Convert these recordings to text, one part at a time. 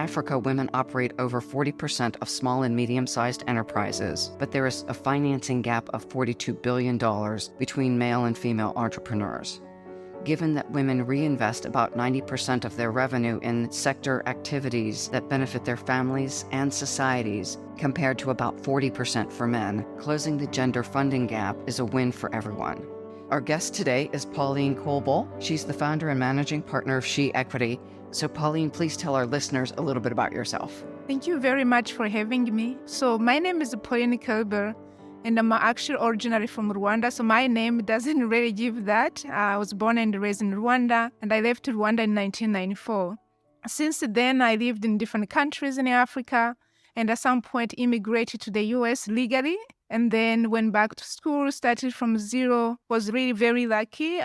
Africa, women operate over 40% of small and medium-sized enterprises, but there is a financing gap of $42 billion between male and female entrepreneurs. Given that women reinvest about 90% of their revenue in sector activities that benefit their families and societies, compared to about 40% for men, closing the gender funding gap is a win for everyone. Our guest today is Pauline Koelbl. She's the founder and managing partner of ShEquity. So Pauline, please tell our listeners a little bit about yourself. Thank you very much for having me. So my name is Pauline Koelbl, and I'm actually originally from Rwanda. So my name doesn't really give that. I was born and raised in Rwanda, and I left Rwanda in 1994. Since then, I lived in different countries in Africa, and at some point immigrated to the US legally, and then went back to school, started from zero, was really very lucky.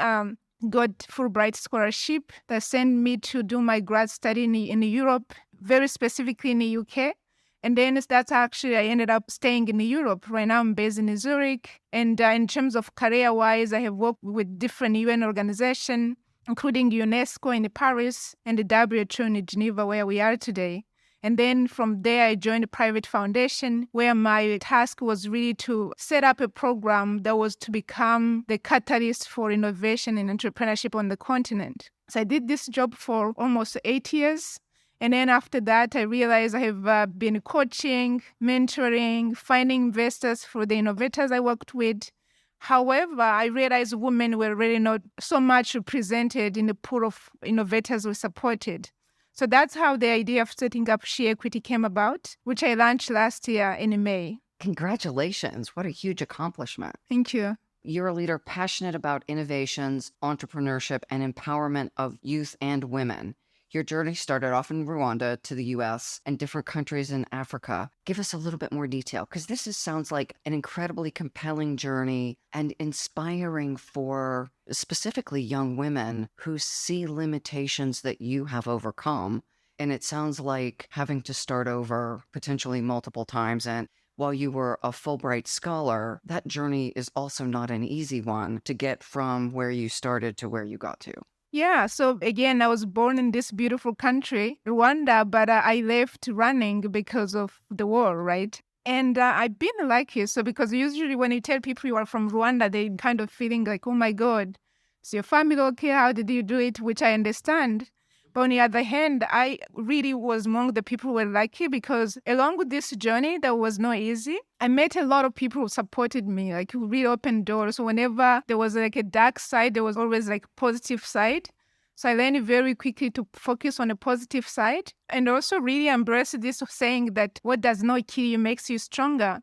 Got Fulbright scholarship that sent me to do my grad study in Europe, very specifically in the UK. And then that's actually, I ended up staying in Europe. Right now I'm based in Zurich. And in terms of career-wise, I have worked with different UN organizations, including UNESCO in Paris and the WHO in Geneva, where we are today. And then from there, I joined a private foundation where my task was really to set up a program that was to become the catalyst for innovation and entrepreneurship on the continent. So I did this job for almost 8 years. And then after that, I realized I have been coaching, mentoring, finding investors for the innovators I worked with. However, I realized women were really not so much represented in the pool of innovators we supported. So that's how the idea of setting up ShEquity came about, which I launched last year in May. Congratulations. What a huge accomplishment. Thank you. You're a leader passionate about innovations, entrepreneurship, and empowerment of youth and women. Your journey started off in Rwanda to the US and different countries in Africa. Give us a little bit more detail, because sounds like an incredibly compelling journey and inspiring for specifically young women who see limitations that you have overcome. And it sounds like having to start over potentially multiple times. And while you were a Fulbright scholar, that journey is also not an easy one to get from where you started to where you got to. Yeah, so again, I was born in this beautiful country, Rwanda, but I left running because of the war, right? And I've been lucky, so because usually when you tell people you are from Rwanda, they kind of feeling like, oh my God, is your family okay? How did you do it? Which I understand. But on the other hand, I really was among the people who were lucky because along with this journey that was not easy, I met a lot of people who supported me, like who really opened doors. So whenever there was like a dark side, there was always like positive side. So I learned very quickly to focus on the positive side and also really embrace this saying that what does not kill you makes you stronger.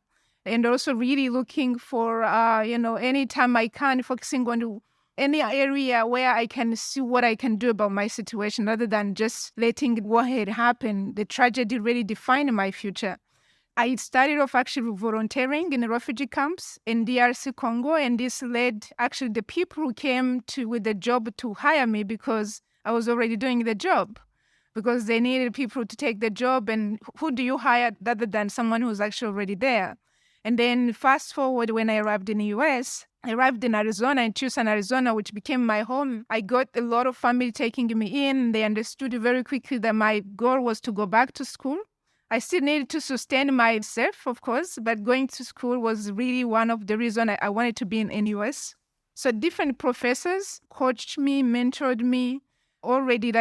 And also really looking for, anytime I can, focusing on any area where I can see what I can do about my situation rather than just letting what had happened. The tragedy really defined my future. I started off actually volunteering in the refugee camps in DRC Congo, and this led actually the people who came with the job to hire me because I was already doing the job, because they needed people to take the job, and who do you hire other than someone who's actually already there? And then fast forward, when I arrived in the US, I arrived in Arizona, in Tucson, Arizona, which became my home. I got a lot of family taking me in. They understood very quickly that my goal was to go back to school. I still needed to sustain myself, of course, but going to school was really one of the reasons I wanted to be in the US. So different professors coached me, mentored me, already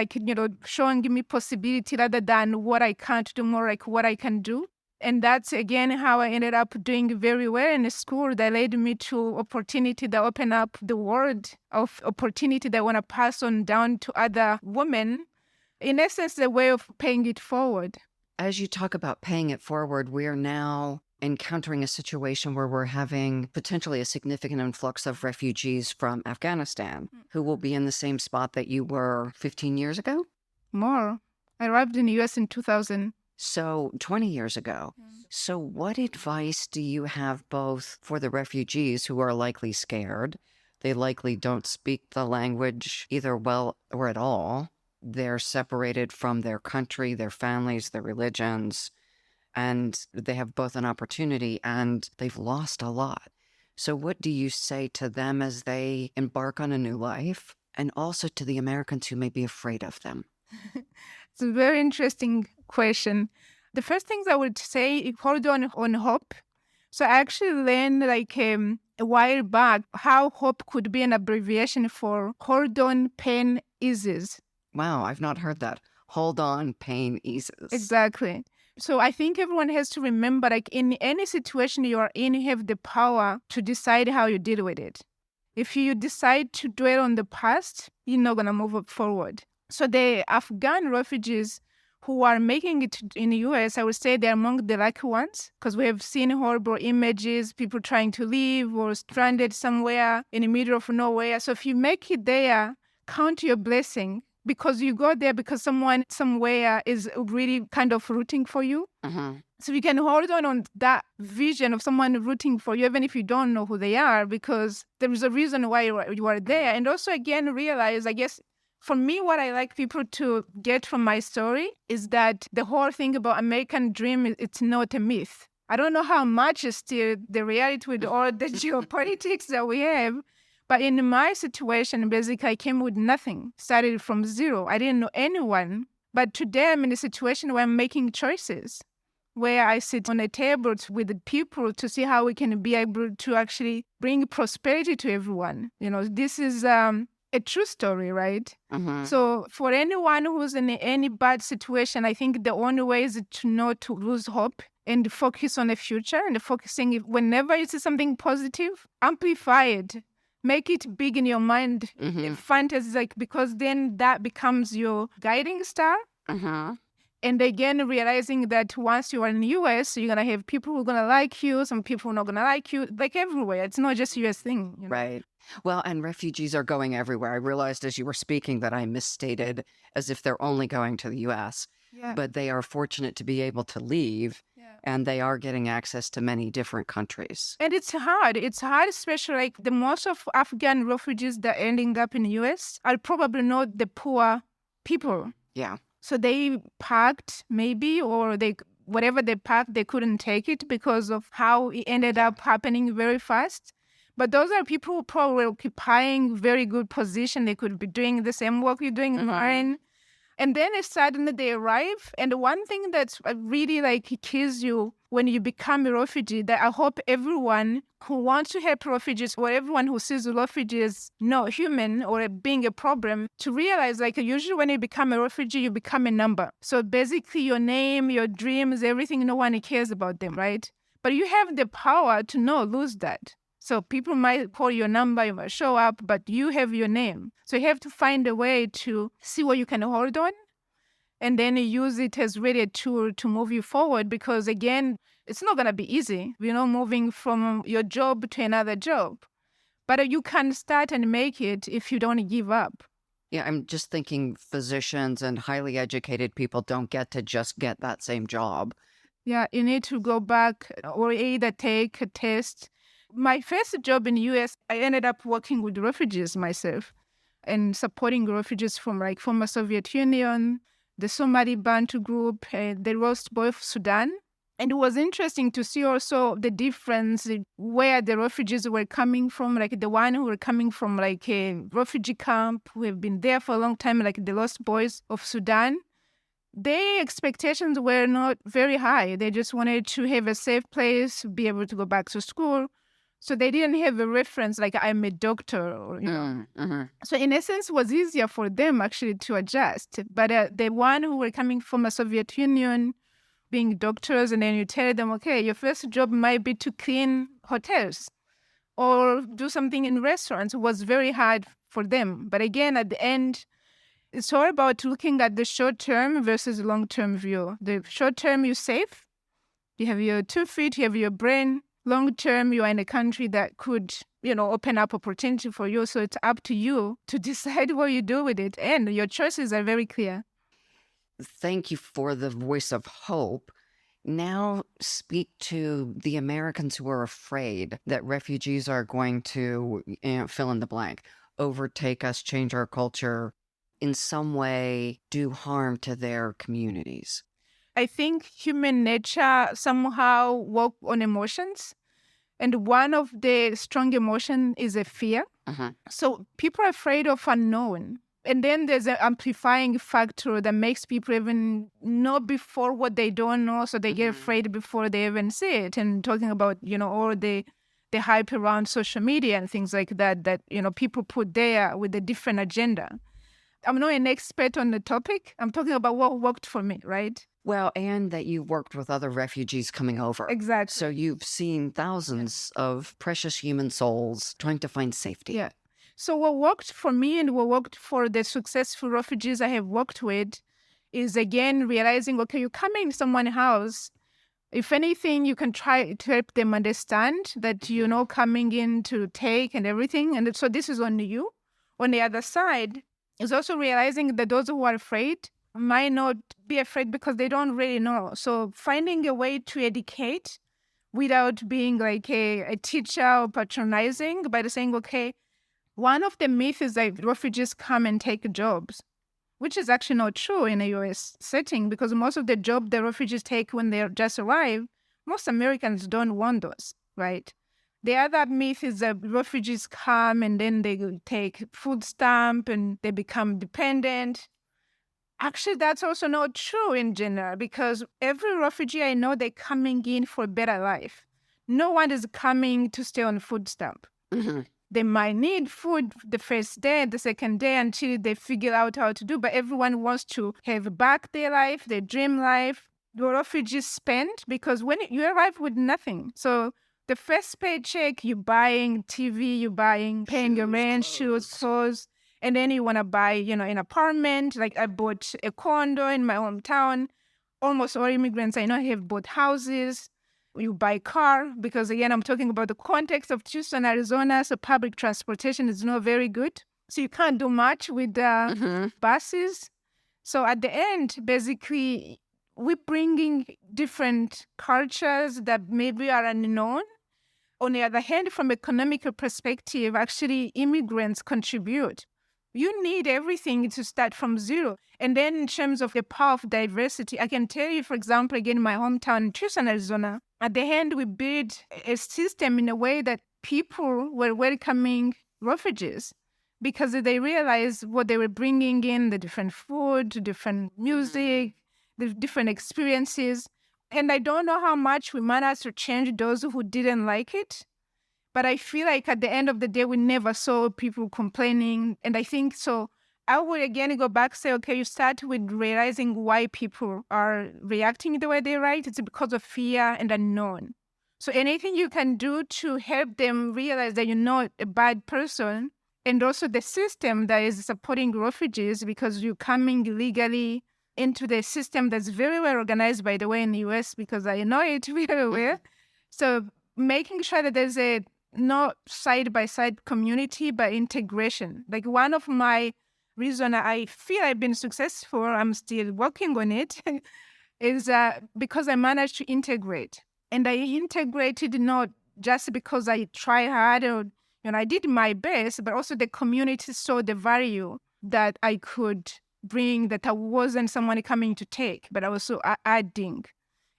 showing me possibility rather than what I can't do, more like what I can do. And that's, again, how I ended up doing very well in the school that led me to opportunity that opened up the world of opportunity that I want to pass on down to other women. In essence, the way of paying it forward. As you talk about paying it forward, we're now encountering a situation where we're having potentially a significant influx of refugees from Afghanistan who will be in the same spot that you were 15 years ago? More. I arrived in the US in 2000. So 20 years ago. So what advice do you have both for the refugees who are likely scared? They likely don't speak the language either well or at all. They're separated from their country, their families, their religions, and they have both an opportunity and they've lost a lot. So what do you say to them as they embark on a new life, and also to the Americans who may be afraid of them? It's a very interesting question. The first things I would say, hold on hope. So I actually learned a while back how hope could be an abbreviation for hold on, pain eases. Wow, I've not heard that. Hold on, pain eases. Exactly. So I think everyone has to remember, like in any situation you are in, you have the power to decide how you deal with it. If you decide to dwell on the past, you're not going to move forward. So the Afghan refugees who are making it in the US, I would say they're among the lucky ones, because we have seen horrible images, people trying to leave or stranded somewhere in the middle of nowhere. So if you make it there, count your blessing, because you go there because someone somewhere is really kind of rooting for you. Uh-huh. So you can hold on that vision of someone rooting for you, even if you don't know who they are, because there is a reason why you are there. And also, again, realize, I guess, for me, what I like people to get from my story is that the whole thing about American dream, it's not a myth. I don't know how much is still the reality with all the geopolitics that we have. But in my situation, basically, I came with nothing, started from zero. I didn't know anyone. But today I'm in a situation where I'm making choices, where I sit on a table with the people to see how we can be able to actually bring prosperity to everyone. This is a true story, right? Uh-huh. So for anyone who's in any bad situation, I think the only way is to not to lose hope and focus on the future, and focusing, whenever you see something positive, amplify it. Make it big in your mind, fantasy, because then that becomes your guiding star. Uh-huh. And again, realizing that once you are in the US, you're going to have people who are going to like you, some people who are not going to like you, like everywhere. It's not just a US thing. Right. Well, and refugees are going everywhere. I realized as you were speaking that I misstated as if they're only going to the US. Yeah. But they are fortunate to be able to leave, and they are getting access to many different countries. And it's hard. It's hard, especially the most of Afghan refugees that are ending up in the US are probably not the poor people. Yeah. So they packed maybe, or whatever they packed, they couldn't take it because of how it ended up happening very fast. But those are people who probably occupying very good position. They could be doing the same work you're doing in mine. And then suddenly they arrive. And one thing that's really kills you when you become a refugee, that I hope everyone who wants to help refugees, or everyone who sees refugees not human or being a problem, to realize usually when you become a refugee, you become a number. So basically your name, your dreams, everything, no one cares about them, right? But you have the power to not lose that. So people might call your number, you might show up, but you have your name. So you have to find a way to see what you can hold on, and then use it as really a tool to move you forward. Because again, it's not going to be easy, moving from your job to another job. But you can start and make it if you don't give up. Yeah, I'm just thinking physicians and highly educated people don't get to just get that same job. Yeah, you need to go back or either take a test. My first job in the US, I ended up working with refugees myself and supporting refugees from former Soviet Union, the Somali Bantu group, the Lost Boy of Sudan. And it was interesting to see also the difference in where the refugees were coming from, the one who were coming from a refugee camp, who have been there for a long time, the Lost Boys of Sudan. Their expectations were not very high. They just wanted to have a safe place, be able to go back to school. So they didn't have a reference I'm a doctor. So in essence, it was easier for them actually to adjust. But the one who were coming from a Soviet Union, being doctors, and then you tell them, okay, your first job might be to clean hotels or do something in restaurants, was very hard for them. But again, at the end, it's all about looking at the short-term versus long-term view. The short-term, you're safe. You have your 2 feet, you have your brain. Long-term, you are in a country that could, open up opportunity for you. So it's up to you to decide what you do with it. And your choices are very clear. Thank you for the voice of hope. Now speak to the Americans who are afraid that refugees are going to, fill in the blank, overtake us, change our culture, in some way do harm to their communities. I think human nature somehow works on emotions. And one of the strong emotions is a fear. Uh-huh. So people are afraid of unknown. And then there's an amplifying factor that makes people even know before what they don't know, so they get afraid before they even see it. And talking about, all the hype around social media and things like that, people put there with a different agenda. I'm not an expert on the topic. I'm talking about what worked for me, right? Well, and that you worked with other refugees coming over. Exactly. So you've seen thousands of precious human souls trying to find safety. Yeah. So what worked for me and what worked for the successful refugees I have worked with is, again, realizing, okay, you come in someone's house. If anything, you can try to help them understand that, coming in to take and everything. And so this is on you. On the other side is also realizing that those who are afraid might not be afraid because they don't really know. So finding a way to educate without being like a teacher or patronizing, by saying, okay, one of the myths is that refugees come and take jobs, which is actually not true in a U.S. setting, because most of the jobs the refugees take when they just arrive, most Americans don't want those, right? The other myth is that refugees come and then they take food stamp and they become dependent. Actually, that's also not true in general, because every refugee I know, they're coming in for a better life. No one is coming to stay on food stamp. They might need food the first day, the second day, until they figure out how to do. But everyone wants to have back their life, their dream life. The refugees spend, because when you arrive with nothing. So the first paycheck, you're buying TV, paying your rent, shoes, clothes. And then you want to buy, an apartment. Like I bought a condo in my hometown. Almost all immigrants I know have bought houses. You buy car, because again, I'm talking about the context of Tucson, Arizona, so public transportation is not very good. So you can't do much with buses. So at the end, basically, we're bringing different cultures that maybe are unknown. On the other hand, from an economical perspective, actually, immigrants contribute. You need everything to start from zero. And then in terms of the power of diversity, I can tell you, for example, again, my hometown, Tucson, Arizona, at the end, we built a system in a way that people were welcoming refugees because they realized what they were bringing in, the different food, different music, the different experiences. And I don't know how much we managed to change those who didn't like it. But I feel like at the end of the day, we never saw people complaining. And I think so. I would again go back, say, okay, you start with realizing why people are reacting the way they react. It's because of fear and unknown. So anything you can do to help them realize that you're not a bad person, and also the system that is supporting refugees, because you're coming legally into the system that's very well organized, by the way, in the US, because I know it very well. So making sure that there's a not side-by-side community, but integration. Like one of my reasons I feel I've been successful, I'm still working on it, is because I managed to integrate. And I integrated not just because I tried hard or I did my best, but also the community saw the value that I could bring, that I wasn't someone coming to take, but I was also adding.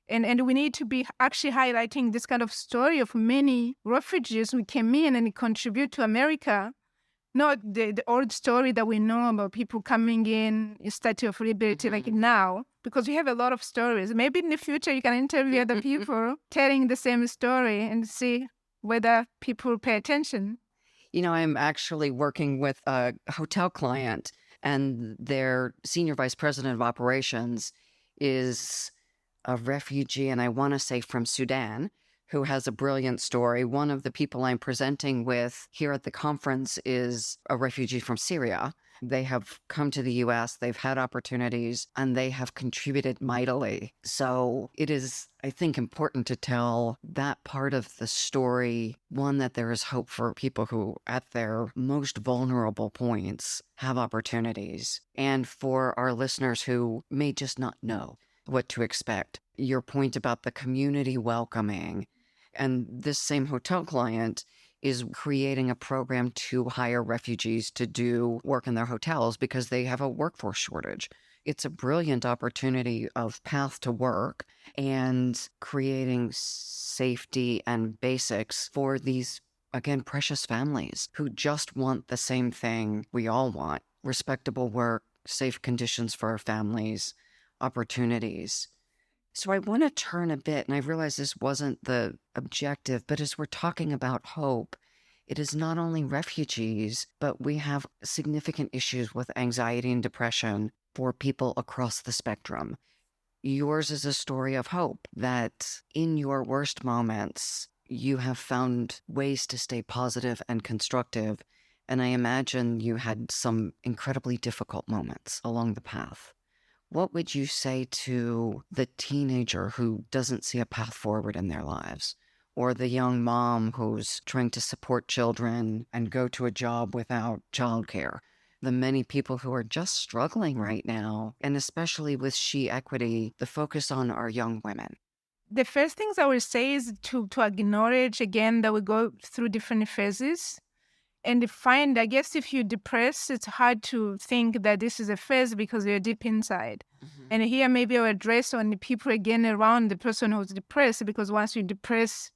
And we need to be actually highlighting this kind of story of many refugees who came in and contribute to America, not the old story that we know about people coming in Statue of Liberty like now, because we have a lot of stories. Maybe in the future you can interview other people telling the same story and see whether people pay attention. I'm actually working with a hotel client, and their senior vice president of operations is a refugee, and I want to say from Sudan, who has a brilliant story. One of the people I'm presenting with here at the conference is a refugee from Syria. They have come to the U.S., they've had opportunities, and they have contributed mightily. So it is, I think, important to tell that part of the story, one, that there is hope for people who, at their most vulnerable points, have opportunities. And for our listeners who may just not know what to expect. Your point about the community welcoming. And this same hotel client is creating a program to hire refugees to do work in their hotels because they have a workforce shortage. It's a brilliant opportunity of path to work and creating safety and basics for these, again, precious families who just want the same thing we all want. respectable work, safe conditions for our families, opportunities. So I want to turn a bit, and I realize this wasn't the objective, but as we're talking about hope, it is not only refugees, but we have significant issues with anxiety and depression for people across the spectrum. Yours is a story of hope that in your worst moments, you have found ways to stay positive and constructive. And I imagine you had some incredibly difficult moments along the path. What would you say to the teenager who doesn't see a path forward in their lives? Or the young mom who's trying to support children and go to a job without childcare? The many people who are just struggling right now, and especially with ShEquity, the focus on our young women. The first things I would say is to acknowledge again that we go through different phases. And find, I guess, if you're depressed, it's hard to think that this is a phase because you're deep inside. Mm-hmm. And here maybe I'll address on the people again around the person who's depressed, because once you're depressed,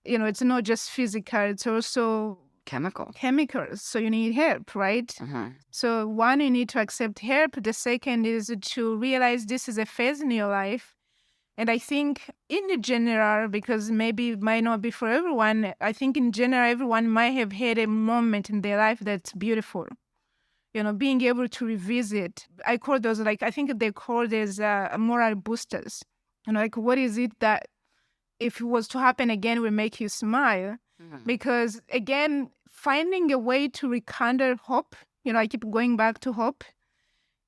it's not just physical, it's also chemicals. So you need help, right? Mm-hmm. So one, you need to accept help. The second is to realize this is a phase in your life. And I think in general, because maybe it might not be for everyone, I think in general, everyone might have had a moment in their life that's beautiful. Being able to revisit. I call those, I think they call these moral boosters. What is it that if it was to happen again will make you smile? Mm-hmm. Because again, finding a way to rekindle hope, I keep going back to hope,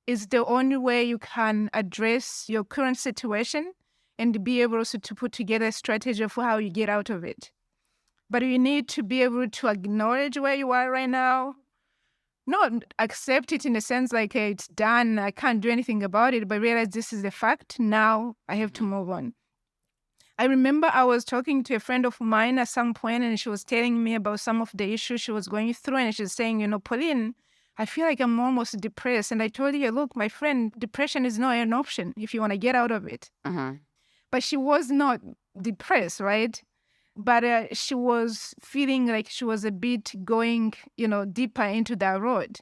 is the only way you can address your current situation and be able also to put together a strategy for how you get out of it. But you need to be able to acknowledge where you are right now, not accept it in the sense hey, it's done, I can't do anything about it, but realize this is a fact, now I have to move on. I remember I was talking to a friend of mine at some point, and she was telling me about some of the issues she was going through, and she's saying, Pauline, I feel like I'm almost depressed. And I told her, look, my friend, depression is not an option if you want to get out of it. Uh-huh. But she was not depressed, right? But she was feeling like she was a bit going, deeper into that road.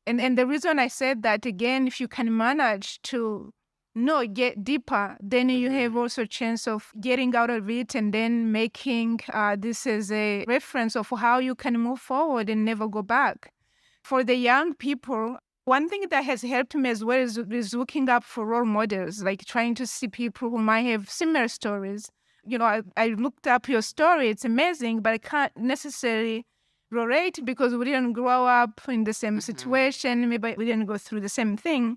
And the reason I said that, again, if you can manage to not get deeper, then you have also a chance of getting out of it and then making this as a reference of how you can move forward and never go back. For the young people, one thing that has helped me as well is looking up for role models, trying to see people who might have similar stories. I looked up your story. It's amazing, but I can't necessarily relate because we didn't grow up in the same situation. Maybe we didn't go through the same thing.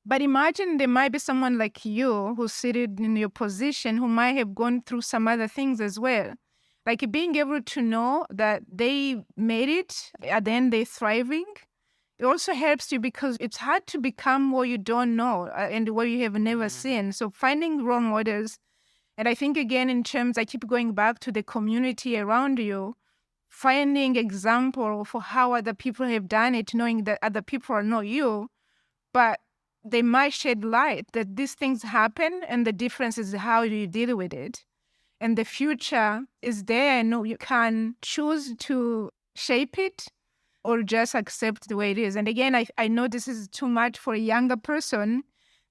But imagine there might be someone like you who's seated in your position who might have gone through some other things as well. Being able to know that they made it, and then they're thriving. It also helps you because it's hard to become what you don't know and what you have never seen. So finding role models, and I think again in terms, I keep going back to the community around you, finding example for how other people have done it, knowing that other people are not you, but they might shed light that these things happen and the difference is how you deal with it. And the future is there. And you can choose to shape it or just accept the way it is. And again, I know this is too much for a younger person.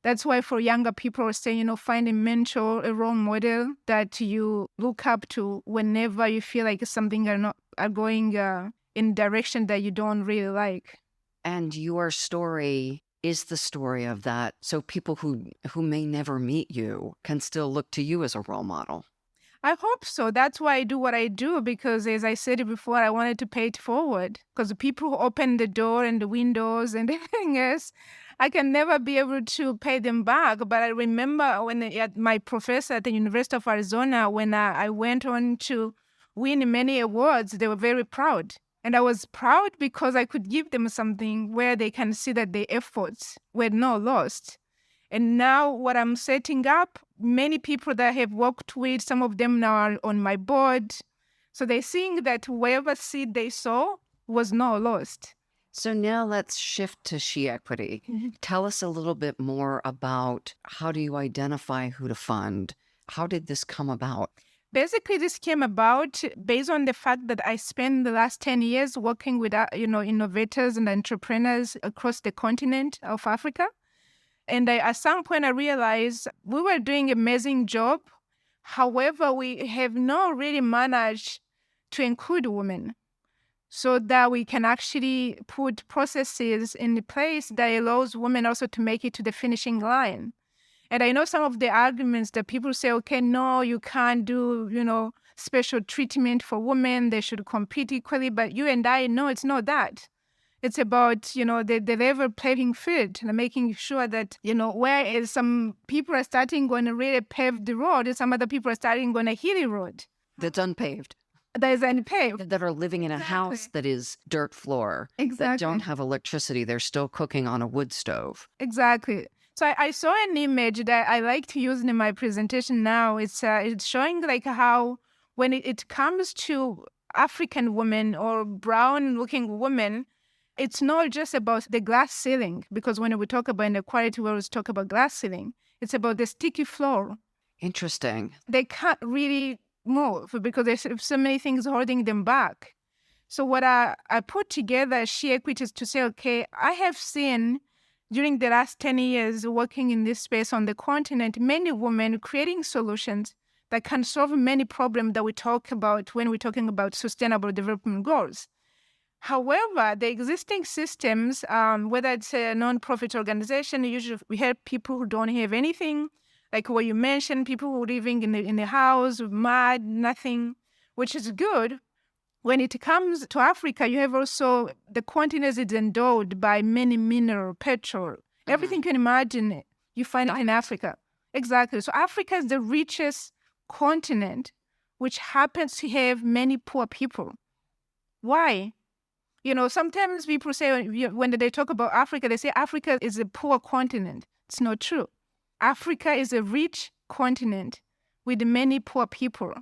That's why for younger people, I say, find a mentor, a role model that you look up to whenever you feel like something are going in direction that you don't really like. And your story is the story of that. So people who may never meet you can still look to you as a role model. I hope so. That's why I do what I do, because as I said before, I wanted to pay it forward. Because the people who open the door and the windows and everything else, I can never be able to pay them back. But I remember when my professor at the University of Arizona, when I went on to win many awards, they were very proud. And I was proud because I could give them something where they can see that their efforts were not lost. And now what I'm setting up, many people that I have worked with, some of them now are on my board. So they're seeing that whatever seed they sow was not lost. So now let's shift to ShEquity. Mm-hmm. Tell us a little bit more about how do you identify who to fund? How did this come about? Basically, this came about based on the fact that I spent the last 10 years working with, innovators and entrepreneurs across the continent of Africa. And at some point, I realized we were doing an amazing job. However, we have not really managed to include women so that we can actually put processes in place that allows women also to make it to the finishing line. And I know some of the arguments that people say, okay, no, you can't do, special treatment for women. They should compete equally. But you and I know it's not that. It's about, the level playing field and making sure that, whereas some people are starting going to really pave the road, some other people are starting going to hilly road. That's unpaved. That is unpaved. That are living in a house that is dirt floor. Exactly. That don't have electricity. They're still cooking on a wood stove. Exactly. So I saw an image that I like to use in my presentation now. It's showing like how when it comes to African women or brown-looking women, it's not just about the glass ceiling, because when we talk about inequality, we always talk about glass ceiling. It's about the sticky floor. Interesting. They can't really move because there's so many things holding them back. So what I put together ShEquity is to say, okay, I have seen during the last 10 years working in this space on the continent, many women creating solutions that can solve many problems that we talk about when we're talking about sustainable development goals. However, the existing systems, whether it's a non-profit organization, usually we help people who don't have anything, like what you mentioned, people who are living in the house, mud, nothing, which is good. When it comes to Africa, you have also the continent is endowed by many mineral, petrol, everything you can imagine, you find it in Africa. Exactly. So Africa is the richest continent, which happens to have many poor people. Why? Sometimes people say, when they talk about Africa, they say Africa is a poor continent. It's not true. Africa is a rich continent with many poor people.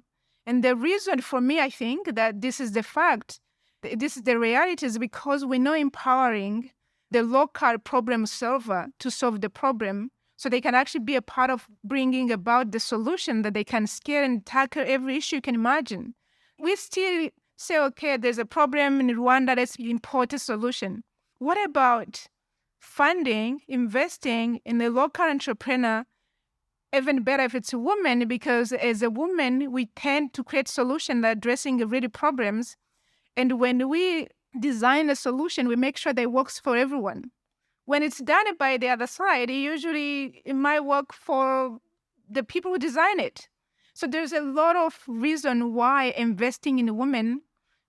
And the reason for me, I think, that this is the fact, this is the reality, is because we're not empowering the local problem solver to solve the problem so they can actually be a part of bringing about the solution that they can scale and tackle every issue you can imagine. We still say, okay, there's a problem in Rwanda, let's import a solution. What about funding, investing in a local entrepreneur? Even better if it's a woman, because as a woman, we tend to create solutions that are addressing really problems. And when we design a solution, we make sure that it works for everyone. When it's done by the other side, it might work for the people who design it. So there's a lot of reason why investing in women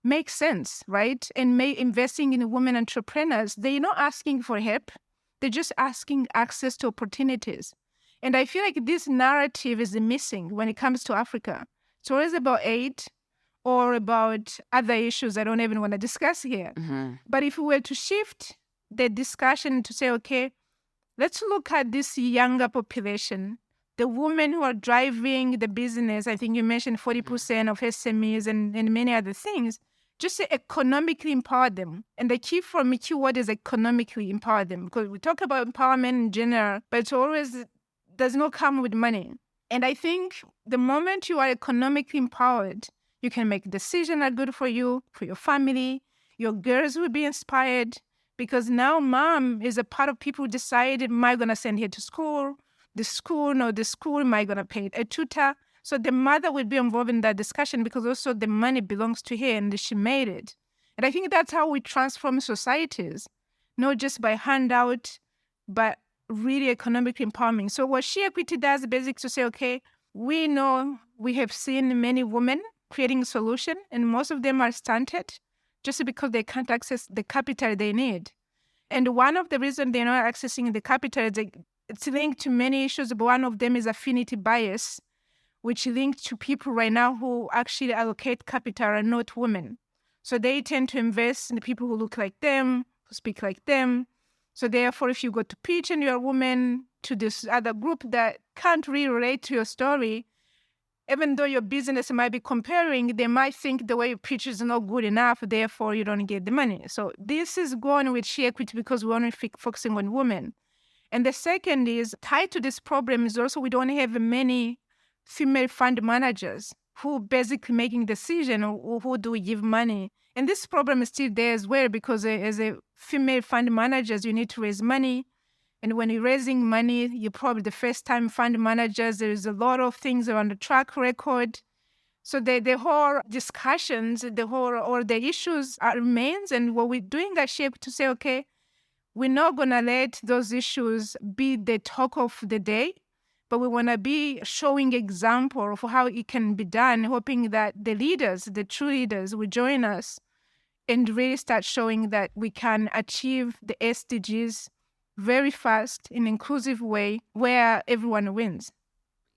makes sense, right? And investing in women entrepreneurs, they're not asking for help. They're just asking access to opportunities. And I feel like this narrative is missing when it comes to Africa. It's always about aid or about other issues I don't even want to discuss here. Mm-hmm. But if we were to shift the discussion to say, okay, let's look at this younger population, the women who are driving the business. I think you mentioned 40% of SMEs and many other things. Just to economically empower them. And the key for me, keyword is economically empower them. Because we talk about empowerment in general, but it always does not come with money. And I think the moment you are economically empowered, you can make decisions that are good for you, for your family. Your girls will be inspired because now mom is a part of people who decide, am I going to send her to school? The school, am I going to pay a tutor? So the mother will be involved in that discussion because also the money belongs to her and she made it. And I think that's how we transform societies, not just by handout, but really economically empowering. So what ShEquity does is basically to say, okay, we know we have seen many women creating solutions, and most of them are stunted just because they can't access the capital they need. And one of the reasons they're not accessing the capital is it's linked to many issues, but one of them is affinity bias, which links to people right now who actually allocate capital are not women. So they tend to invest in the people who look like them, who speak like them. So therefore, if you go to pitch and you're a woman to this other group that can't really relate to your story, even though your business might be comparing, they might think the way you pitch is not good enough, therefore you don't get the money. So this is going with ShEquity because we're only focusing on women. And the second is tied to this problem is also we don't have many female fund managers. who basically making decision or who do we give money. And this problem is still there as well, because as a female fund managers, you need to raise money. And when you're raising money, you're probably the first time fund managers. There is a lot of things around the track record. So the whole discussions, or the issues remains. And what we're doing at ShEquity to say, okay, we're not going to let those issues be the talk of the day, but we want to be showing example of how it can be done, hoping that the leaders, the true leaders, will join us and really start showing that we can achieve the SDGs very fast in an inclusive way where everyone wins.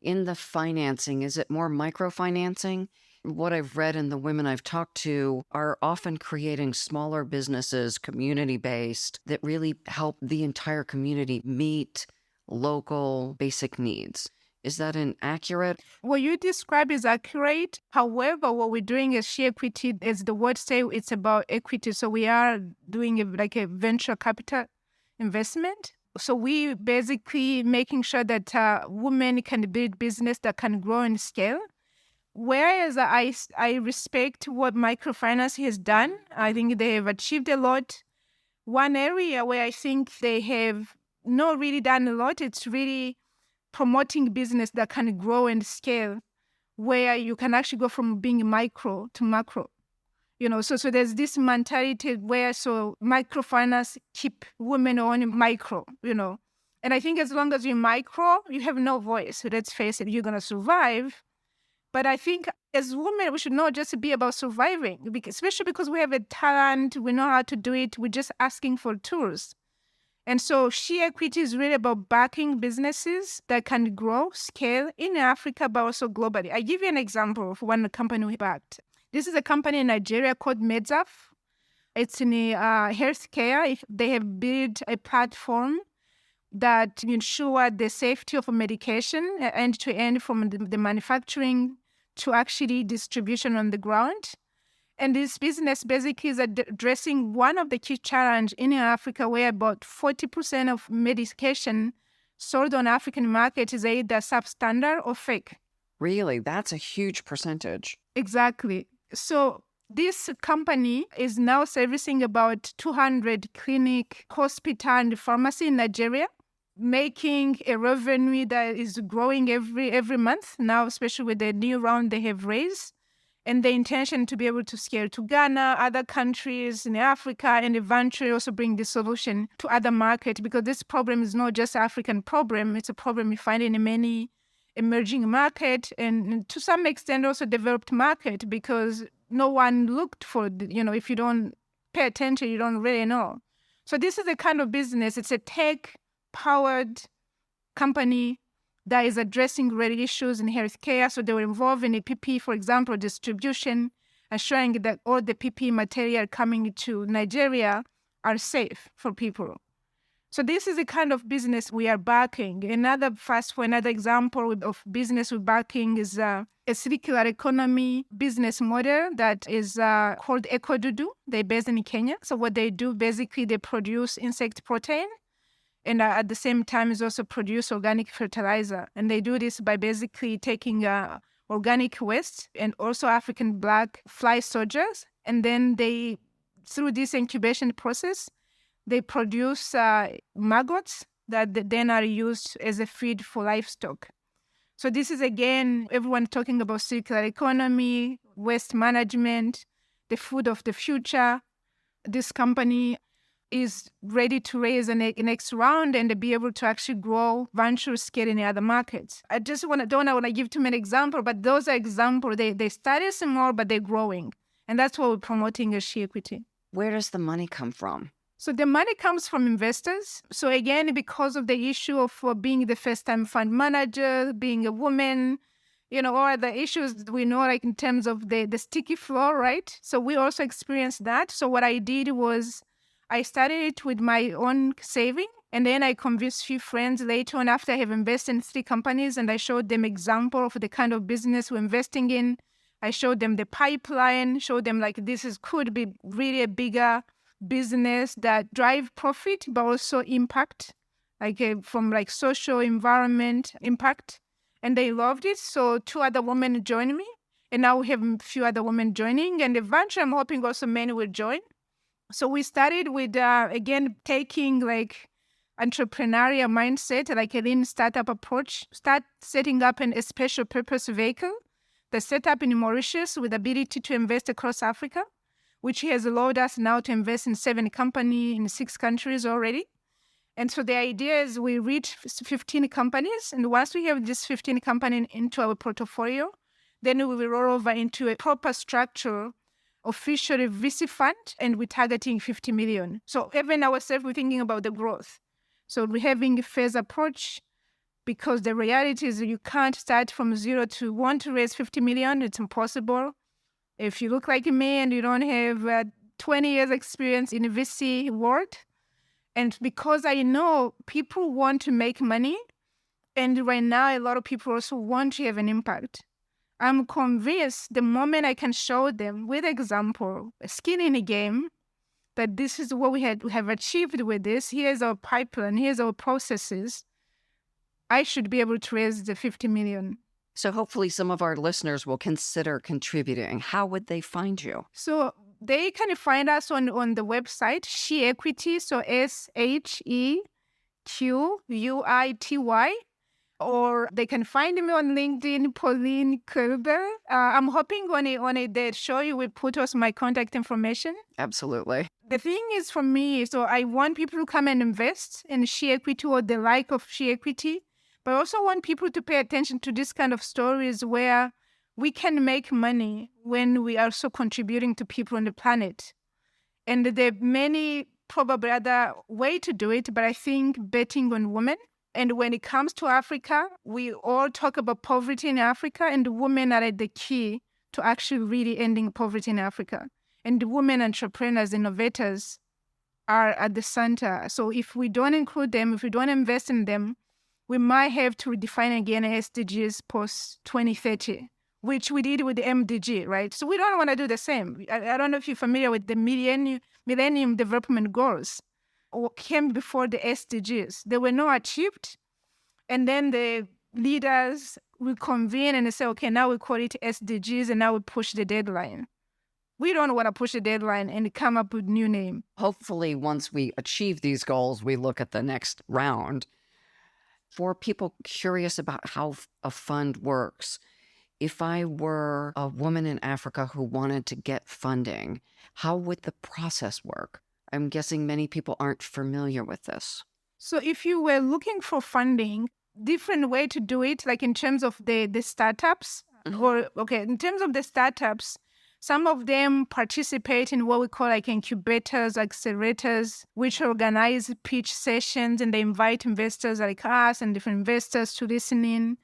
In the financing, is it more microfinancing? What I've read and the women I've talked to are often creating smaller businesses, community-based, that really help the entire community meet local basic needs. Is that inaccurate? What you describe is accurate. However, what we're doing as ShEquity, as the word say, it's about equity. So we are doing a venture capital investment. So we basically making sure that women can build business that can grow and scale. Whereas I respect what microfinance has done. I think they have achieved a lot. One area where I think they have not really done a lot, it's really promoting business that can grow and scale, where you can actually go from being micro to macro. So there's this mentality where microfinance keep women on micro, And I think as long as you're micro, you have no voice. So let's face it, you're going to survive. But I think as women, we should not just be about surviving, especially because we have a talent, we know how to do it. We're just asking for tools. And so ShEquity is really about backing businesses that can grow, scale in Africa, but also globally. I give you an example of one company we backed. This is a company in Nigeria called Medzaf. It's in healthcare. They have built a platform that ensure the safety of a medication end to end, from the manufacturing to actually distribution on the ground. And this business basically is addressing one of the key challenges in Africa, where about 40% of medication sold on African market is either substandard or fake. Really? That's a huge percentage. Exactly. So this company is now servicing about 200 clinic, hospital, and pharmacy in Nigeria, making a revenue that is growing every month now, especially with the new round they have raised. And the intention to be able to scale to Ghana, other countries in Africa, and eventually also bring this solution to other markets, because this problem is not just an African problem. It's a problem we find in many emerging markets, and to some extent also developed market, because no one looked for, if you don't pay attention, you don't really know. So this is the kind of business. It's a tech-powered company that is addressing real issues in healthcare. So they were involved in a PPE, for example, distribution, ensuring that all the PPE material coming to Nigeria are safe for people. So this is the kind of business we are backing. Another example of business we're backing is a circular economy business model that is called EcoDudu. They're based in Kenya. So what they do, basically, they produce insect protein, and at the same time is also produce organic fertilizer. And they do this by basically taking organic waste and also African black fly soldiers. And then through this incubation process, they produce maggots that then are used as a feed for livestock. So this is, again, everyone talking about circular economy, waste management, the food of the future. This company is ready to raise a next round and be able to actually grow venture scale in other markets. I just don't want to give too many examples, but those are examples. They started small, but they're growing. And that's what we're promoting as ShEquity. Where does the money come from? So the money comes from investors. So again, because of the issue of being the first-time fund manager, being a woman, or the issues we know, like in terms of the sticky floor, right? So we also experienced that. So what I did was I started it with my own saving, and then I convinced a few friends later on after I have invested in 3 companies, and I showed them example of the kind of business we're investing in. I showed them the pipeline, showed them like could be really a bigger business that drive profit, but also impact, from social environment impact. And they loved it. So 2 other women joined me. And now we have a few other women joining. And eventually, I'm hoping also men will join. So we started with, again, taking like entrepreneurial mindset, like a lean startup approach, start setting up a special purpose vehicle that's set up in Mauritius with ability to invest across Africa, which has allowed us now to invest in 7 companies in 6 countries already. And so the idea is we reach 15 companies. And once we have this 15 companies into our portfolio, then we will roll over into a proper structure, officially VC fund, and we're targeting 50 million. So even ourselves, we're thinking about the growth. So we're having a phase approach, because the reality is you can't start from zero to want to raise 50 million. It's impossible. If you look like me and you don't have 20 years experience in the VC world, and because I know people want to make money, and right now a lot of people also want to have an impact. I'm convinced the moment I can show them with example, a skin in the game, that this is what we have achieved with this, here's our pipeline, here's our processes, I should be able to raise the 50 million. So hopefully some of our listeners will consider contributing. How would they find you? So they can find us on the website, ShEquity, so ShEquity, or they can find me on LinkedIn, Pauline Koelbl. I'm hoping on that show you will put us my contact information. Absolutely. The thing is for me, so I want people to come and invest in ShEquity or the like of ShEquity, but I also want people to pay attention to this kind of stories where we can make money when we are also contributing to people on the planet. And there are many probably other way to do it, but I think betting on women. And when it comes to Africa, we all talk about poverty in Africa, and women are at the key to actually really ending poverty in Africa. And the women entrepreneurs, innovators are at the center. So if we don't include them, if we don't invest in them, we might have to redefine again SDGs post 2030, which we did with the MDG, right? So we don't want to do the same. I don't know if you're familiar with the Millennium Development Goals, or came before the SDGs. They were not achieved. And then the leaders will convene and they say, okay, now we call it SDGs and now we push the deadline. We don't want to push the deadline and come up with new name. Hopefully, once we achieve these goals, we look at the next round. For people curious about how a fund works, if I were a woman in Africa who wanted to get funding, how would the process work? I'm guessing many people aren't familiar with this. So if you were looking for funding, different way to do it, like in terms of the startups, in terms of the startups, some of them participate in what we call like incubators, accelerators, which organize pitch sessions, and they invite investors like us and different investors to listen in.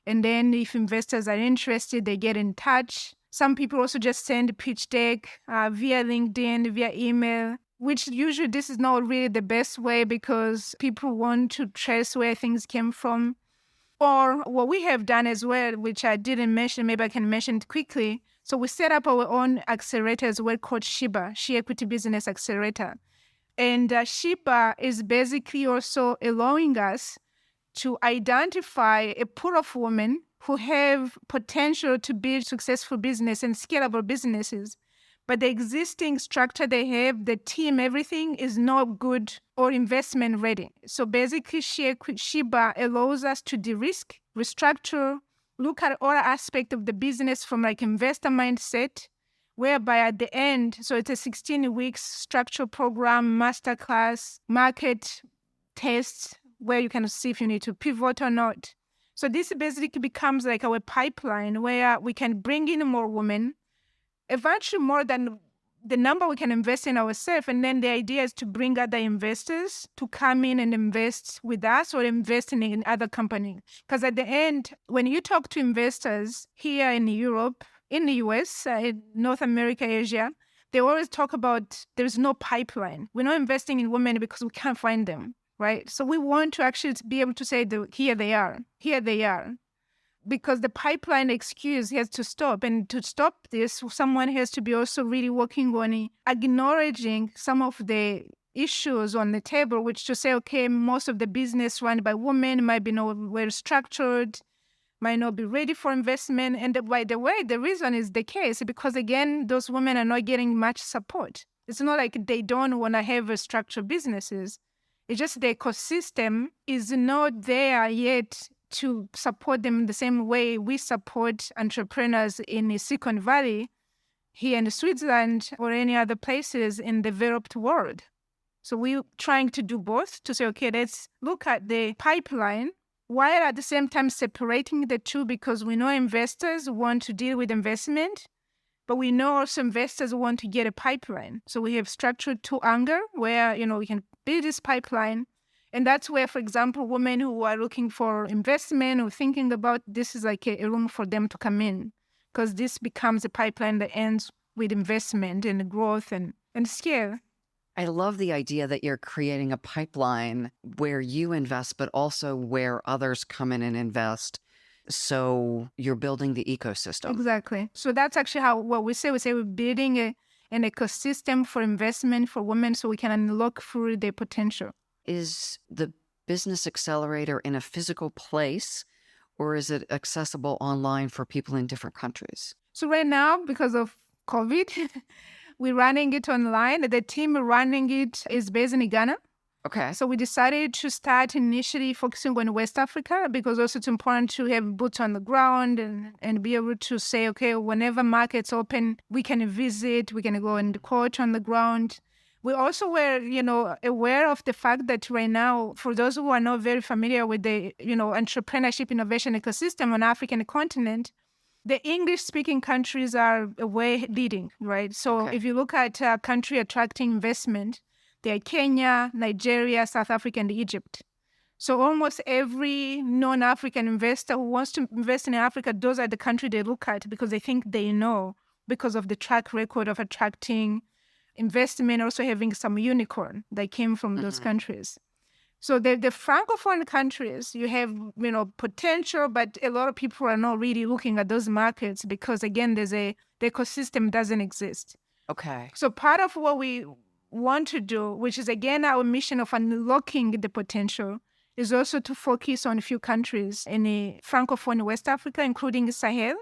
And then if investors are interested, they get in touch. Some people also just send pitch deck via LinkedIn, via email, which usually this is not really the best way because people want to trace where things came from. Or what we have done as well, which I didn't mention, maybe I can mention it quickly. So we set up our own accelerator as well called ShEquity Business Accelerator. And SHEBA is basically also allowing us to identify a pool of women who have potential to build successful business and scalable businesses. But the existing structure they have, the team, everything is not good or investment ready. So basically, SHEBA allows us to de-risk, restructure, look at all aspects of the business from like investor mindset, whereby at the end, so it's a 16 weeks structural program, masterclass, market tests, where you can see if you need to pivot or not. So this basically becomes like our pipeline where we can bring in more women, eventually more than the number we can invest in ourselves. And then the idea is to bring other investors to come in and invest with us or invest in other companies. Because at the end, when you talk to investors here in Europe, in the US, North America, Asia, they always talk about there's no pipeline. We're not investing in women because we can't find them, right? So we want to actually be able to say, here they are. Because the pipeline excuse has to stop. And to stop this, someone has to be also really working on acknowledging some of the issues on the table, which to say, okay, most of the business run by women might be not well structured, might not be ready for investment. And by the way, the reason is the case because, again, those women are not getting much support. It's not like they don't want to have a structured businesses. It's just the ecosystem is not there yet to support them the same way we support entrepreneurs in the Silicon Valley, here in Switzerland, or any other places in the developed world. So we're trying to do both to say, okay, let's look at the pipeline while at the same time separating the two because we know investors want to deal with investment, but we know also investors want to get a pipeline. So we have structured two angles where, we can build this pipeline. And that's where, for example, women who are looking for investment or thinking about this is like a room for them to come in because this becomes a pipeline that ends with investment and growth and scale. I love the idea that you're creating a pipeline where you invest, but also where others come in and invest. So you're building the ecosystem. Exactly. So that's actually what we say. We say we're building an ecosystem for investment for women so we can unlock through their potential. Is the business accelerator in a physical place or is it accessible online for people in different countries? So right now, because of COVID, we're running it online. The team running it is based in Ghana. Okay. So we decided to start initially focusing on West Africa because also it's important to have boots on the ground and be able to say, okay, whenever markets open, we can visit, we can go and coach on the ground. We also were, aware of the fact that right now, for those who are not very familiar with the, entrepreneurship innovation ecosystem on the African continent, the English-speaking countries are way leading, right? So if you look at a country attracting investment, they're Kenya, Nigeria, South Africa, and Egypt. So almost every non-African investor who wants to invest in Africa, those are the countries they look at because they think they know because of the track record of attracting investment, also having some unicorn that came from those countries. So the Francophone countries, you have, potential, but a lot of people are not really looking at those markets because, again, the ecosystem doesn't exist. Okay. So part of what we want to do, which is, again, our mission of unlocking the potential, is also to focus on a few countries in the Francophone West Africa, including Sahel,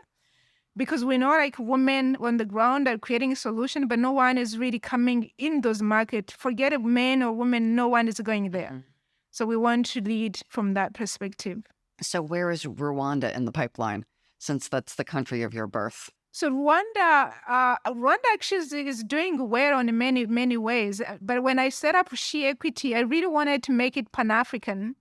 because we know like women on the ground are creating a solution, but no one is really coming in those markets. Forget if men or women, no one is going there. So we want to lead from that perspective. So where is Rwanda in the pipeline, since that's the country of your birth? So Rwanda actually is doing well in many, many ways. But when I set up ShEquity, I really wanted to make it Pan-African.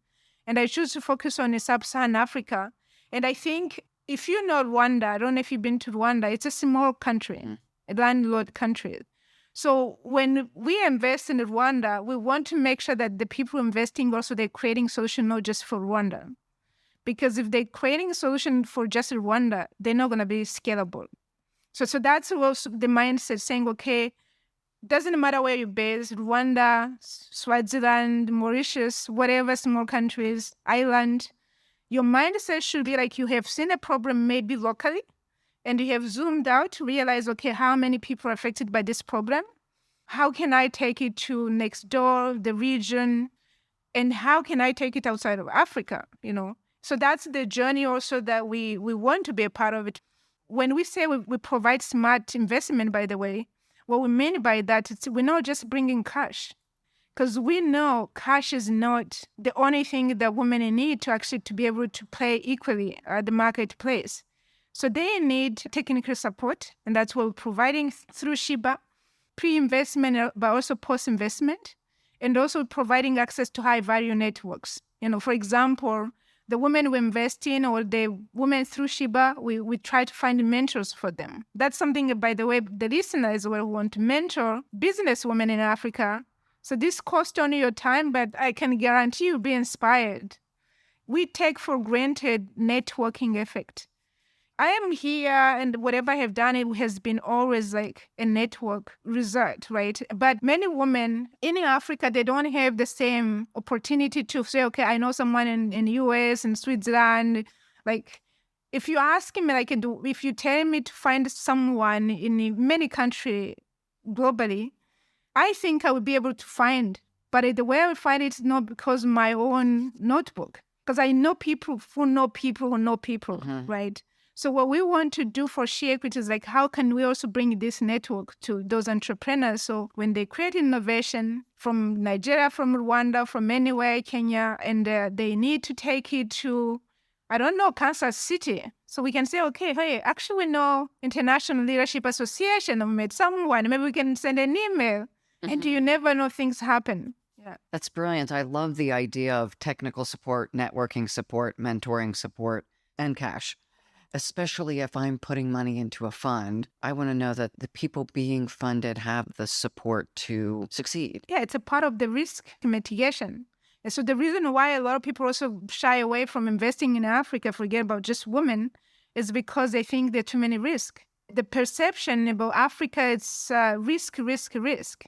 And I chose to focus on sub-Saharan Africa. And I think if you know Rwanda, I don't know if you've been to Rwanda, it's a small country, a landlocked country. So when we invest in Rwanda, we want to make sure that the people investing also they're creating solution not just for Rwanda. Because if they're creating a solution for just Rwanda, they're not going to be scalable. So that's also the mindset saying, okay, doesn't matter where you're based, Rwanda, Swaziland, Mauritius, whatever small countries, Ireland, your mindset should be like you have seen a problem maybe locally, and you have zoomed out to realize, okay, how many people are affected by this problem? How can I take it to next door, the region? And how can I take it outside of Africa, So that's the journey also that we want to be a part of it. When we say we provide smart investment, by the way, what we mean by that is we're not just bringing cash. Because we know cash is not the only thing that women need to be able to play equally at the marketplace. So they need technical support, and that's what we're providing through Shiba, pre-investment, but also post-investment, and also providing access to high-value networks. For example, the women we invest in or the women through Shiba, we try to find mentors for them. That's something, by the way, the listeners will want to mentor business women in Africa. So this costs only your time, but I can guarantee you'll be inspired. We take for granted networking effect. I am here and whatever I have done, it has been always like a network result, right? But many women in Africa, they don't have the same opportunity to say, okay, I know someone in the US and Switzerland. Like if you ask me, like if you tell me to find someone in many countries globally, I think I would be able to find. But the way I would find it is not because of my own notebook. Because I know people who know people who know people, Mm-hmm. right? So what we want to do for ShEquity is like, how can we also bring this network to those entrepreneurs? So when they create innovation from Nigeria, from Rwanda, from anywhere, Kenya, and they need to take it to, I don't know, Kansas City. So we can say, okay, hey, actually we know International Leadership Association, we met someone, maybe we can send an email. And you never know, things happen. Yeah. That's brilliant. I love the idea of technical support, networking support, mentoring support, and cash. Especially if I'm putting money into a fund, I want to know that the people being funded have the support to succeed. Yeah, it's a part of the risk mitigation. And so the reason why a lot of people also shy away from investing in Africa, forget about just women, is because they think there are too many risks. The perception about Africa is risk, risk, risk,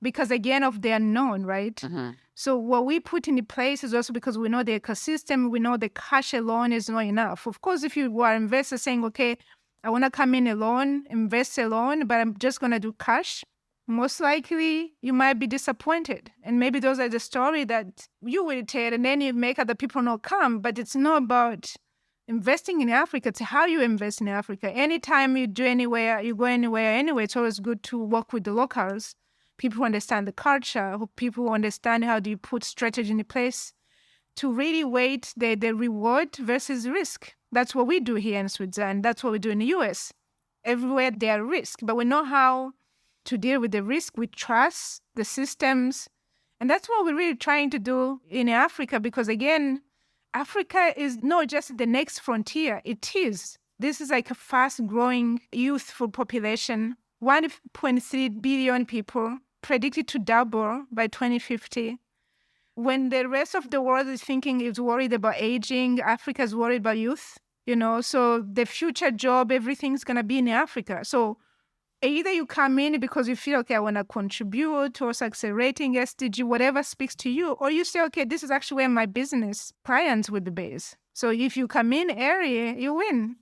because again of the unknown, right? Mm-hmm. So what we put in place is also because we know the ecosystem, we know the cash alone is not enough. Of course, if you are investors saying, okay, I want to come in alone, invest alone, but I'm just going to do cash, most likely you might be disappointed. And maybe those are the story that you will tell, and then you make other people not come. But it's not about investing in Africa, it's how you invest in Africa. Anytime you do anywhere, you go anywhere anyway, it's always good to work with the locals. People who understand the culture, people who understand how do you put strategy in place to really weight the reward versus risk. That's what we do here in Switzerland. That's what we do in the US. Everywhere there are risks, but we know how to deal with the risk. We trust the systems. And that's what we're really trying to do in Africa, because again, Africa is not just the next frontier. It is. This is like a fast-growing youthful population, 1.3 billion people, predicted to double by 2050. When the rest of the world is worried about aging, Africa is worried about youth, so the future job, everything's going to be in Africa. So either you come in because you feel, okay, I want to contribute towards accelerating SDG, whatever speaks to you, or you say, okay, this is actually where my business clients will be based. So if you come in area, you win.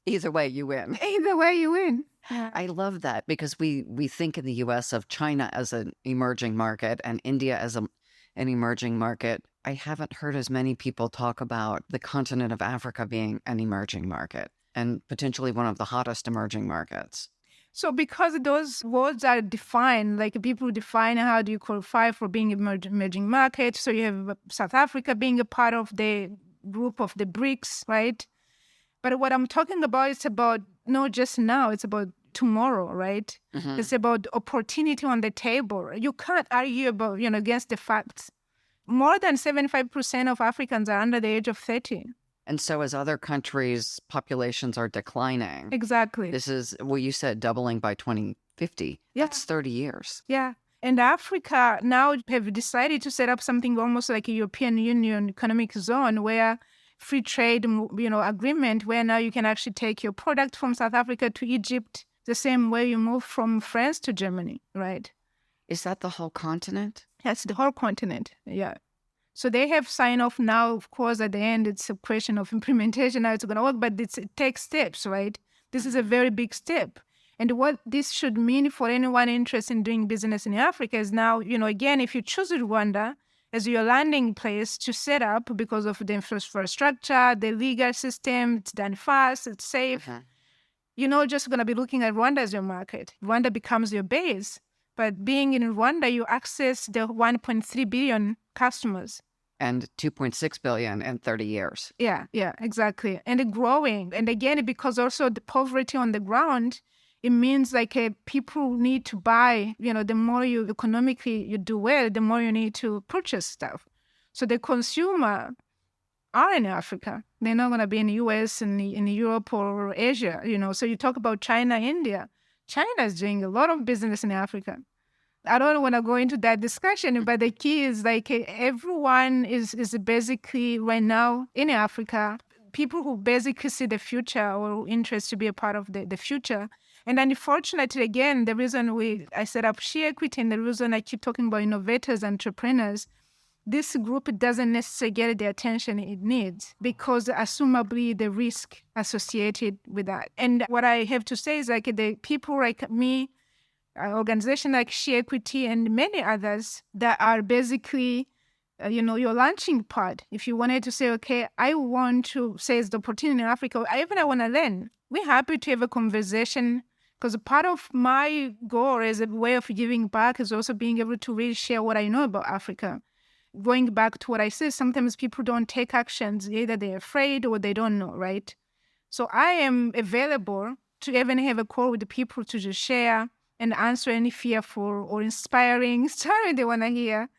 Either way, you win. Either way, you win. Yeah. I love that, because we think in the U.S. of China as an emerging market and India as an emerging market. I haven't heard as many people talk about the continent of Africa being an emerging market and potentially one of the hottest emerging markets. So because those words are defined, like people define how do you qualify for being emerging market. So you have South Africa being a part of the group of the BRICS, right? But what I'm talking about is about not just now, it's about tomorrow, right? Mm-hmm. It's about opportunity on the table. You can't argue about, against the facts. More than 75% of Africans are under the age of 30. And so as other countries' populations are declining. Exactly. This is, well, you said doubling by 2050. Yeah. That's 30 years. Yeah. And Africa now have decided to set up something almost like a European Union economic zone where free trade, agreement, where now you can actually take your product from South Africa to Egypt the same way you move from France to Germany, right? Is that the whole continent? That's the whole continent, yeah. So they have signed off now. Of course, at the end, it's a question of implementation, how it's going to work, but it takes steps, right? This is a very big step. And what this should mean for anyone interested in doing business in Africa is now, again, if you choose Rwanda as your landing place to set up because of the infrastructure, the legal system, it's done fast, it's safe. Uh-huh. You're not just going to be looking at Rwanda as your market. Rwanda becomes your base. But being in Rwanda, you access the 1.3 billion customers. And 2.6 billion in 30 years. Yeah, exactly. And growing. And again, because also the poverty on the ground, it means like people need to buy, the more you economically you do well, the more you need to purchase stuff. So the consumer are in Africa. They're not going to be in the US and in Europe or Asia, So you talk about China, India. China is doing a lot of business in Africa. I don't want to go into that discussion, but the key is like everyone is basically right now in Africa, people who basically see the future or interest to be a part of the future. And unfortunately, again, the reason I set up ShEquity and the reason I keep talking about innovators, entrepreneurs, this group doesn't necessarily get the attention it needs because assumably the risk associated with that. And what I have to say is like the people like me, an organization like ShEquity and many others that are basically your launching pad. If you wanted to say, okay, I want to seize the opportunity in Africa, I want to learn. We're happy to have a conversation, because part of my goal as a way of giving back is also being able to really share what I know about Africa. Going back to what I said, sometimes people don't take actions. Either they're afraid or they don't know, right? So I am available to even have a call with the people to just share and answer any fearful or inspiring story they want to hear.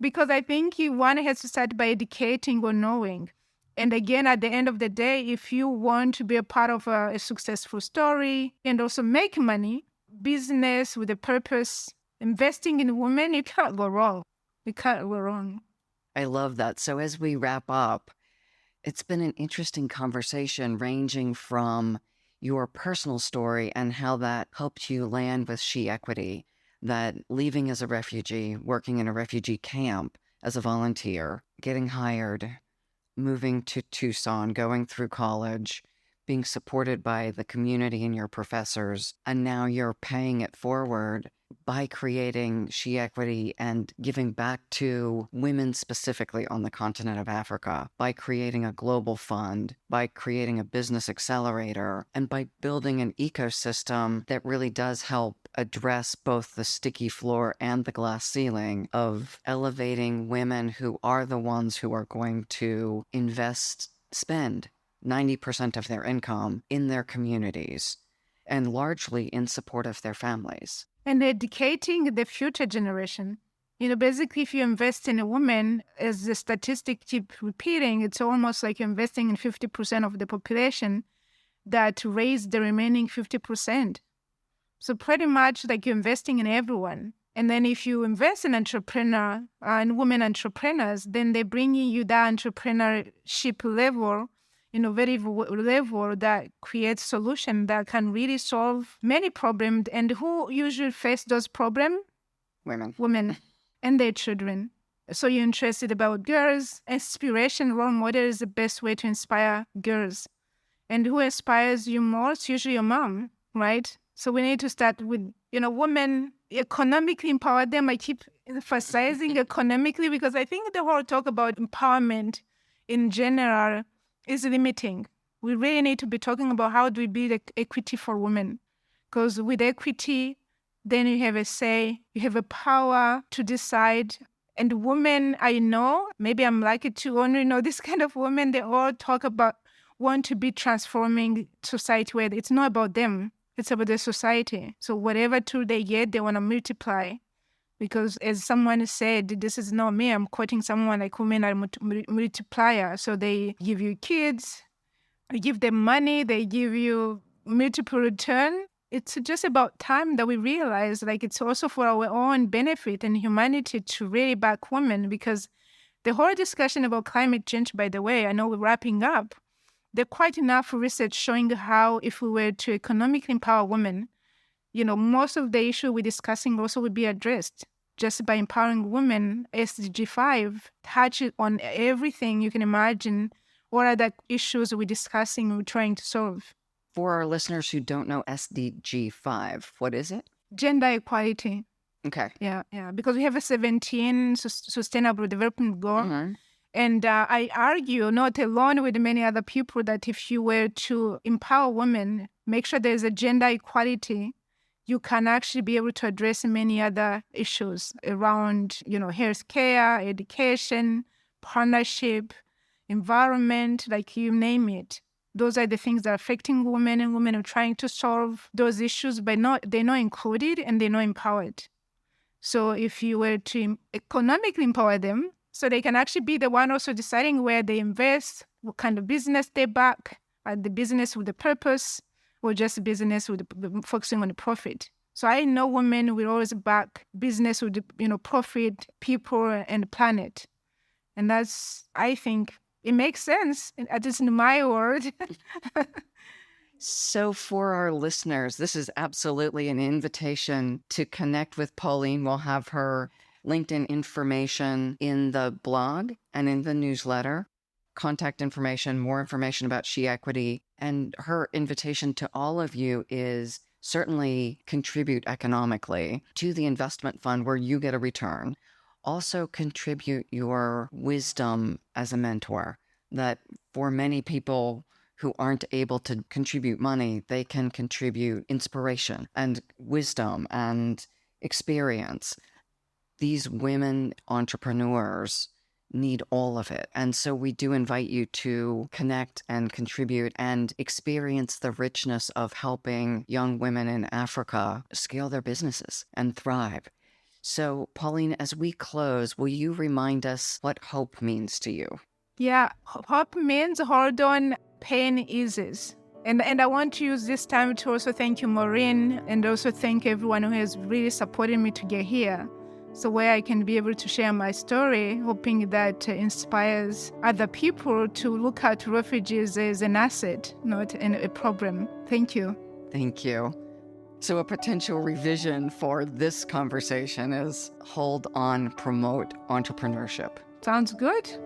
Because I think one has to start by educating or knowing. And again, at the end of the day, if you want to be a part of a successful story and also make money, business with a purpose, investing in women, you can't go wrong. You can't go wrong. I love that. So as we wrap up, it's been an interesting conversation ranging from your personal story and how that helped you land with ShEquity, that leaving as a refugee, working in a refugee camp as a volunteer, getting hired, moving to Tucson, going through college, being supported by the community and your professors, and now you're paying it forward by creating ShEquity and giving back to women specifically on the continent of Africa, by creating a global fund, by creating a business accelerator, and by building an ecosystem that really does help address both the sticky floor and the glass ceiling of elevating women who are the ones who are going to spend 90% of their income in their communities and largely in support of their families. And educating the future generation. Basically, if you invest in a woman, as the statistic keep repeating, it's almost like you're investing in 50% of the population that raise the remaining 50%. So pretty much like you're investing in everyone. And then if you invest in entrepreneur and women entrepreneurs, then they bring you that entrepreneurship level, innovative level that creates solution that can really solve many problems. And who usually face those problems? Women and their children. So you're interested about girls. Inspiration, role model is the best way to inspire girls. And who inspires you most? Usually your mom, right? So we need to start with, women, economically empower them. I keep emphasizing economically because I think the whole talk about empowerment in general is limiting. We really need to be talking about how do we build equity for women. Because with equity, then you have a say, you have a power to decide. And women, I know, maybe I'm lucky to only know this kind of women, they all talk about want to be transforming society where it's not about them, it's about the society. So whatever tool they get, they want to multiply. Because as someone said, this is not me, I'm quoting someone like women are multiplier. So they give you kids, you give them money, they give you multiple return. It's just about time that we realize like it's also for our own benefit and humanity to really back women, because the whole discussion about climate change, by the way, I know we're wrapping up, there's quite enough research showing how if we were to economically empower women, most of the issue we're discussing also would be addressed just by empowering women. SDG 5 touches on everything you can imagine. What are the issues we're discussing, we're trying to solve? For our listeners who don't know SDG 5, what is it? Gender equality. Okay. Yeah. Because we have a 17 Sustainable Development Goal. Mm-hmm. And I argue, not alone with many other people, that if you were to empower women, make sure there's a gender equality, you can actually be able to address many other issues around, healthcare, education, partnership, environment, like you name it. Those are the things that are affecting women, and women are trying to solve those issues, but they're not included and they're not empowered. So if you were to economically empower them, so they can actually be the one also deciding where they invest, what kind of business they back, the business with a purpose, or just business with focusing on the profit. So I know women will always back business with profit, people, and the planet. And that's, I think, it makes sense, at least in my word. So for our listeners, this is absolutely an invitation to connect with Pauline. We'll have her LinkedIn information in the blog and in the newsletter, contact information, more information about ShEquity. And her invitation to all of you is certainly contribute economically to the investment fund where you get a return Also contribute your wisdom as a mentor, that for many people who aren't able to contribute money, they can contribute inspiration and wisdom and experience. These women entrepreneurs need all of it. And so we do invite you to connect and contribute and experience the richness of helping young women in Africa scale their businesses and thrive. So, Pauline, as we close, will you remind us what hope means to you? Yeah, hope means hold on, pain eases. And I want to use this time to also thank you, Maureen, and also thank everyone who has really supported me to get here. So where I can be able to share my story, hoping that inspires other people to look at refugees as an asset, not a problem. Thank you. Thank you. So a potential revision for this conversation is hold on, promote entrepreneurship. Sounds good.